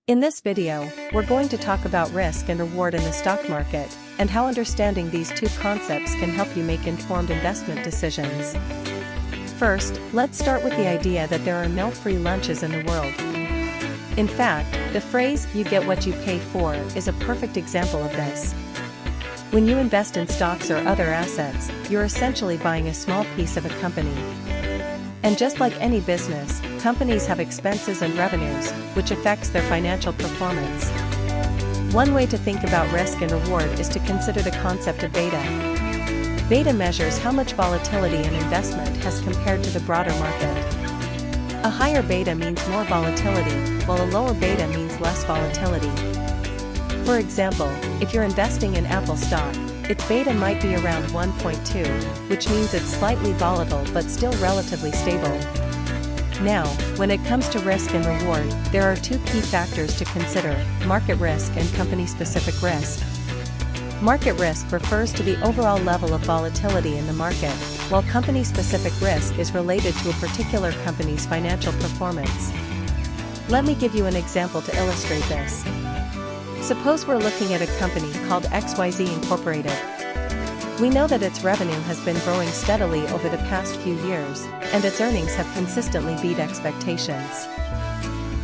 In this video, we're going to talk about risk and reward in the stock market, and how understanding these two concepts can help you make informed investment decisions. First, let's start with the idea that there are no free lunches in the world. In fact, the phrase, "you get what you pay for," is a perfect example of this. When you invest in stocks or other assets, you're essentially buying a small piece of a company. And just like any business, companies have expenses and revenues, which affects their financial performance. One way to think about risk and reward is to consider the concept of beta. Beta measures how much volatility an investment has compared to the broader market. A higher beta means more volatility, while a lower beta means less volatility. For example, if you're investing in Apple stock, its beta might be around 1.2, which means it's slightly volatile but still relatively stable. Now, when it comes to risk and reward, there are two key factors to consider: market risk and company-specific risk. Market risk refers to the overall level of volatility in the market, while company-specific risk is related to a particular company's financial performance. Let me give you an example to illustrate this. Suppose we're looking at a company called XYZ Incorporated. We know that its revenue has been growing steadily over the past few years, and its earnings have consistently beat expectations.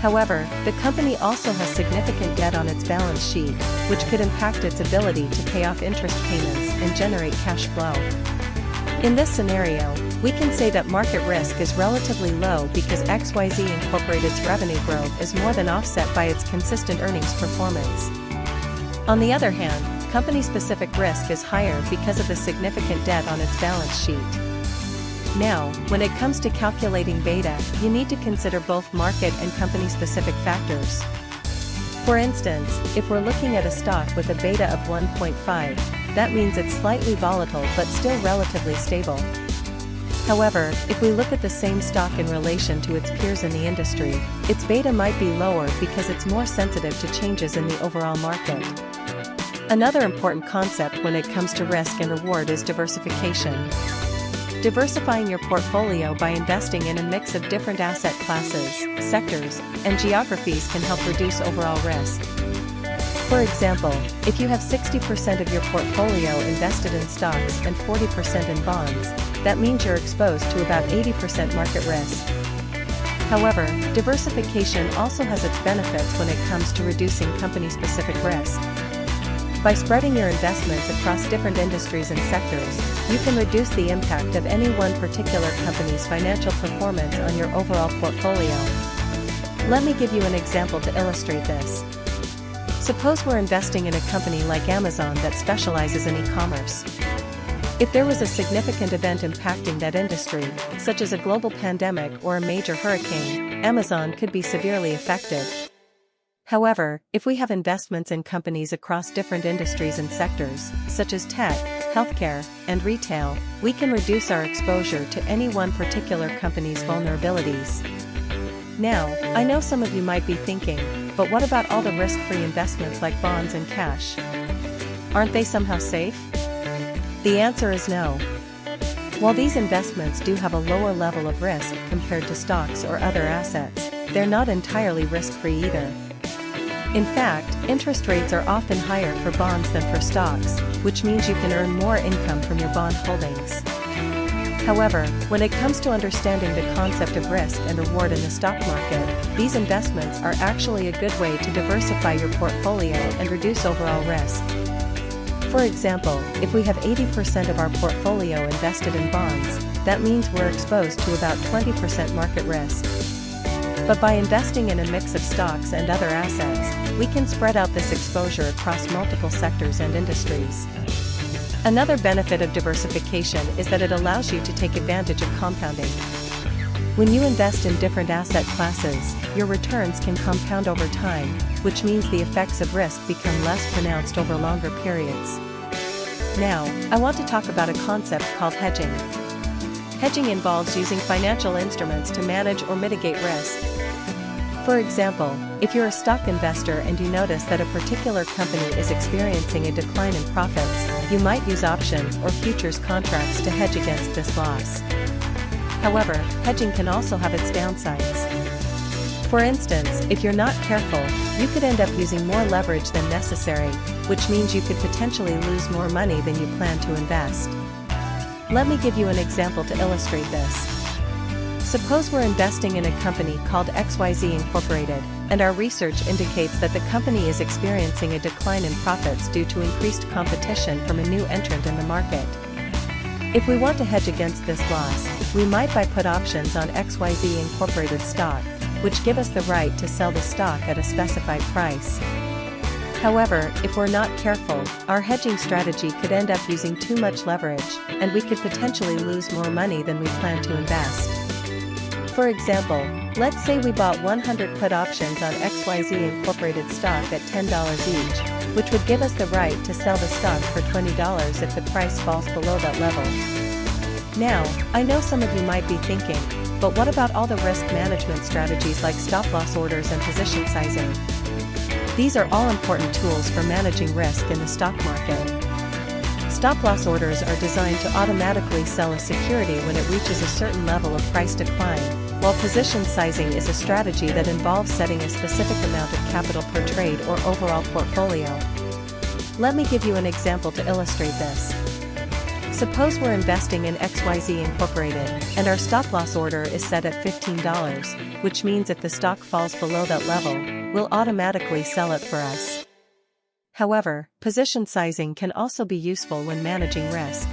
However, the company also has significant debt on its balance sheet, which could impact its ability to pay off interest payments and generate cash flow. In this scenario, we can say that market risk is relatively low because XYZ Incorporated's revenue growth is more than offset by its consistent earnings performance. On the other hand, company-specific risk is higher because of the significant debt on its balance sheet. Now, when it comes to calculating beta, you need to consider both market and company-specific factors. For instance, if we're looking at a stock with a beta of 1.5, that means it's slightly volatile but still relatively stable. However, if we look at the same stock in relation to its peers in the industry, its beta might be lower because it's more sensitive to changes in the overall market. Another important concept when it comes to risk and reward is diversification. Diversifying your portfolio by investing in a mix of different asset classes, sectors, and geographies can help reduce overall risk. For example, if you have 60% of your portfolio invested in stocks and 40% in bonds, that means you're exposed to about 80% market risk. However, diversification also has its benefits when it comes to reducing company-specific risk. By spreading your investments across different industries and sectors, you can reduce the impact of any one particular company's financial performance on your overall portfolio. Let me give you an example to illustrate this. Suppose we're investing in a company like Amazon that specializes in e-commerce. If there was a significant event impacting that industry, such as a global pandemic or a major hurricane, Amazon could be severely affected. However, if we have investments in companies across different industries and sectors, such as tech, healthcare, and retail, we can reduce our exposure to any one particular company's vulnerabilities. Now, I know some of you might be thinking, but what about all the risk-free investments like bonds and cash? Aren't they somehow safe? The answer is no. While these investments do have a lower level of risk compared to stocks or other assets, they're not entirely risk-free either. In fact, interest rates are often higher for bonds than for stocks, which means you can earn more income from your bond holdings. However, when it comes to understanding the concept of risk and reward in the stock market, these investments are actually a good way to diversify your portfolio and reduce overall risk. For example, if we have 80% of our portfolio invested in bonds, that means we're exposed to about 20% market risk. But by investing in a mix of stocks and other assets, we can spread out this exposure across multiple sectors and industries. Another benefit of diversification is that it allows you to take advantage of compounding. When you invest in different asset classes, your returns can compound over time, which means the effects of risk become less pronounced over longer periods. Now, I want to talk about a concept called hedging. Hedging involves using financial instruments to manage or mitigate risk. For example, if you're a stock investor and you notice that a particular company is experiencing a decline in profits, you might use options or futures contracts to hedge against this loss. However, hedging can also have its downsides. For instance, if you're not careful, you could end up using more leverage than necessary, which means you could potentially lose more money than you plan to invest. Let me give you an example to illustrate this. Suppose we're investing in a company called XYZ Incorporated, and our research indicates that the company is experiencing a decline in profits due to increased competition from a new entrant in the market. If we want to hedge against this loss, we might buy put options on XYZ Incorporated stock, which give us the right to sell the stock at a specified price. However, if we're not careful, our hedging strategy could end up using too much leverage, and we could potentially lose more money than we plan to invest. For example, let's say we bought 100 put options on XYZ Incorporated stock at $10 each, which would give us the right to sell the stock for $20 if the price falls below that level. Now, I know some of you might be thinking, but what about all the risk management strategies like stop-loss orders and position sizing? These are all important tools for managing risk in the stock market. Stop-loss orders are designed to automatically sell a security when it reaches a certain level of price decline, while position sizing is a strategy that involves setting a specific amount of capital per trade or overall portfolio. Let me give you an example to illustrate this. Suppose we're investing in XYZ Incorporated, and our stop-loss order is set at $15, which means if the stock falls below that level, we'll automatically sell it for us. However, position sizing can also be useful when managing risk.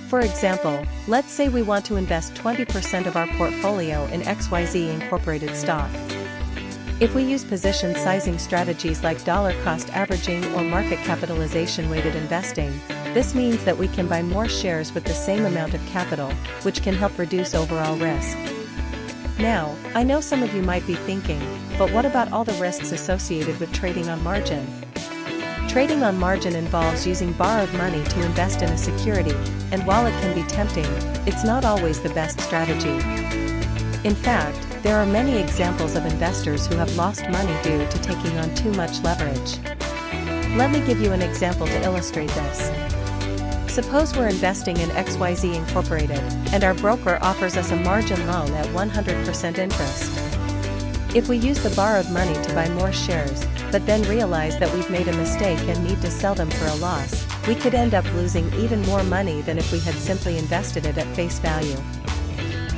For example, let's say we want to invest 20% of our portfolio in XYZ Incorporated stock. If we use position sizing strategies like dollar cost averaging or market capitalization weighted investing, this means that we can buy more shares with the same amount of capital, which can help reduce overall risk. Now, I know some of you might be thinking, but what about all the risks associated with trading on margin? Trading on margin involves using borrowed money to invest in a security, and while it can be tempting, it's not always the best strategy. In fact, there are many examples of investors who have lost money due to taking on too much leverage. Let me give you an example to illustrate this. Suppose we're investing in XYZ Incorporated, and our broker offers us a margin loan at 100% interest. If we use the borrowed money to buy more shares, but then realize that we've made a mistake and need to sell them for a loss, we could end up losing even more money than if we had simply invested it at face value.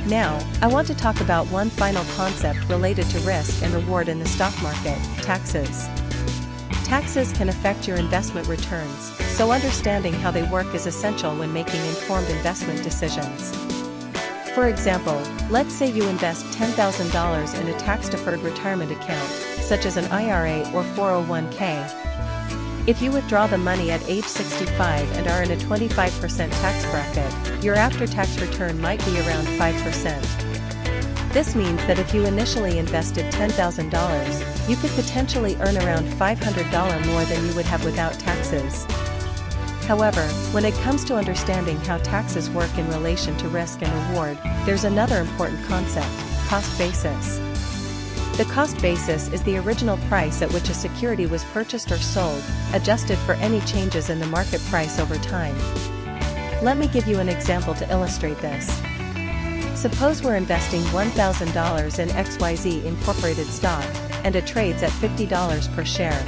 Now, I want to talk about one final concept related to risk and reward in the stock market: taxes. Taxes can affect your investment returns, so understanding how they work is essential when making informed investment decisions. For example, let's say you invest $10,000 in a tax-deferred retirement account, such as an IRA or 401k. If you withdraw the money at age 65 and are in a 25% tax bracket, your after-tax return might be around 5%. This means that if you initially invested $10,000, you could potentially earn around $500 more than you would have without taxes. However, when it comes to understanding how taxes work in relation to risk and reward, there's another important concept: cost basis. The cost basis is the original price at which a security was purchased or sold, adjusted for any changes in the market price over time. Let me give you an example to illustrate this. Suppose we're investing $1,000 in XYZ Incorporated stock, and it trades at $50 per share.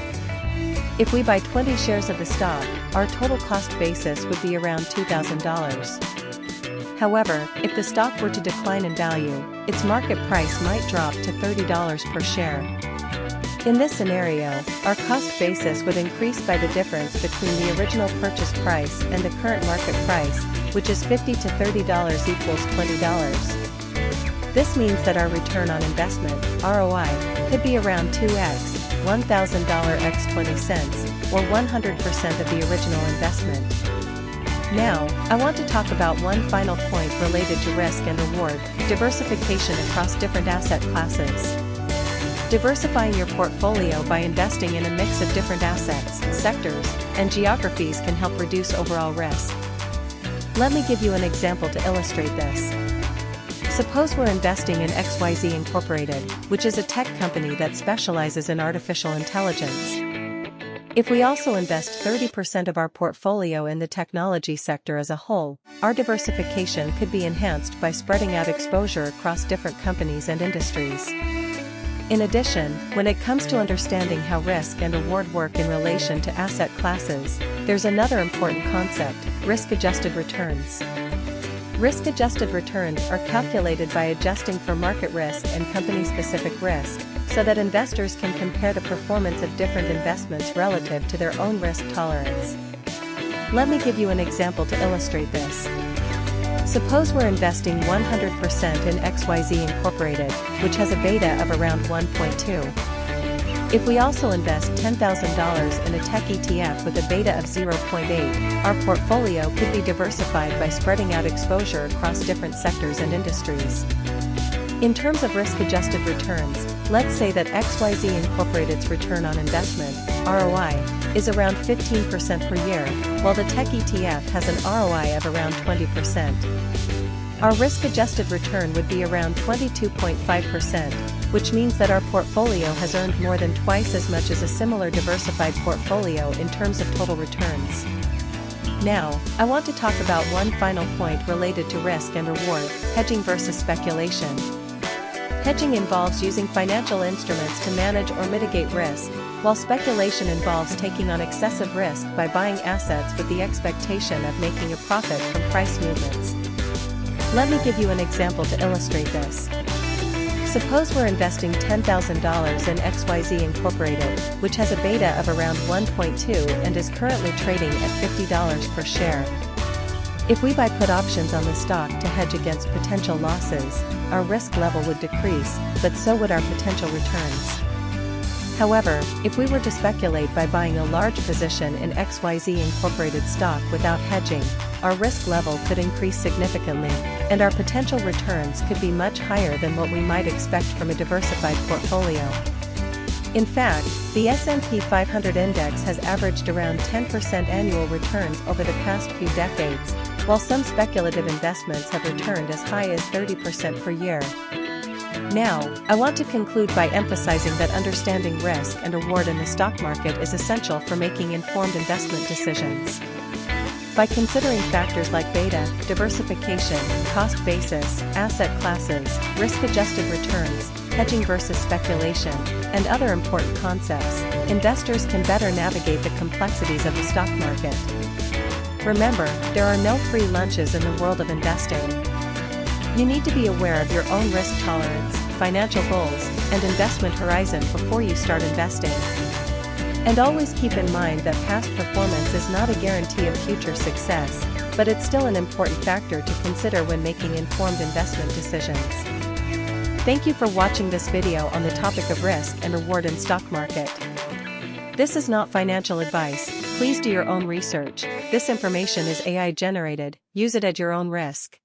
If we buy 20 shares of the stock, our total cost basis would be around $2,000. However, if the stock were to decline in value, its market price might drop to $30 per share. In this scenario, our cost basis would increase by the difference between the original purchase price and the current market price, which is $50 to $30 equals $20. This means that our return on investment, ROI, could be around 2x, $1,000 x 20 cents, or 100% of the original investment. Now, I want to talk about one final point related to risk and reward: diversification across different asset classes. Diversifying your portfolio by investing in a mix of different assets, sectors, and geographies can help reduce overall risk. Let me give you an example to illustrate this. Suppose we're investing in XYZ Incorporated, which is a tech company that specializes in artificial intelligence. If we also invest 30% of our portfolio in the technology sector as a whole, our diversification could be enhanced by spreading out exposure across different companies and industries. In addition, when it comes to understanding how risk and reward work in relation to asset classes, there's another important concept: risk-adjusted returns. Risk-adjusted returns are calculated by adjusting for market risk and company-specific risk, so that investors can compare the performance of different investments relative to their own risk tolerance. Let me give you an example to illustrate this. Suppose we're investing 100% in XYZ Incorporated, which has a beta of around 1.2. If we also invest $10,000 in a tech ETF with a beta of 0.8, our portfolio could be diversified by spreading out exposure across different sectors and industries. In terms of risk-adjusted returns, let's say that XYZ Incorporated's return on investment, ROI, is around 15% per year, while the tech ETF has an ROI of around 20%. Our risk-adjusted return would be around 22.5%, which means that our portfolio has earned more than twice as much as a similar diversified portfolio in terms of total returns. Now, I want to talk about one final point related to risk and reward: hedging versus speculation. Hedging involves using financial instruments to manage or mitigate risk, while speculation involves taking on excessive risk by buying assets with the expectation of making a profit from price movements. Let me give you an example to illustrate this. Suppose we're investing $10,000 in XYZ Incorporated, which has a beta of around 1.2 and is currently trading at $50 per share. If we buy put options on the stock to hedge against potential losses, our risk level would decrease, but so would our potential returns. However, if we were to speculate by buying a large position in XYZ Incorporated stock without hedging, our risk level could increase significantly, and our potential returns could be much higher than what we might expect from a diversified portfolio. In fact, the S&P 500 index has averaged around 10% annual returns over the past few decades, while some speculative investments have returned as high as 30% per year. Now, I want to conclude by emphasizing that understanding risk and reward in the stock market is essential for making informed investment decisions. By considering factors like beta, diversification, cost basis, asset classes, risk-adjusted returns, hedging versus speculation, and other important concepts, investors can better navigate the complexities of the stock market. Remember, there are no free lunches in the world of investing. You need to be aware of your own risk tolerance, financial goals, and investment horizon before you start investing. And always keep in mind that past performance is not a guarantee of future success, but it's still an important factor to consider when making informed investment decisions. Thank you for watching this video on the topic of risk and reward in stock market. This is not financial advice. Please do your own research. This information is AI generated. Use it at your own risk.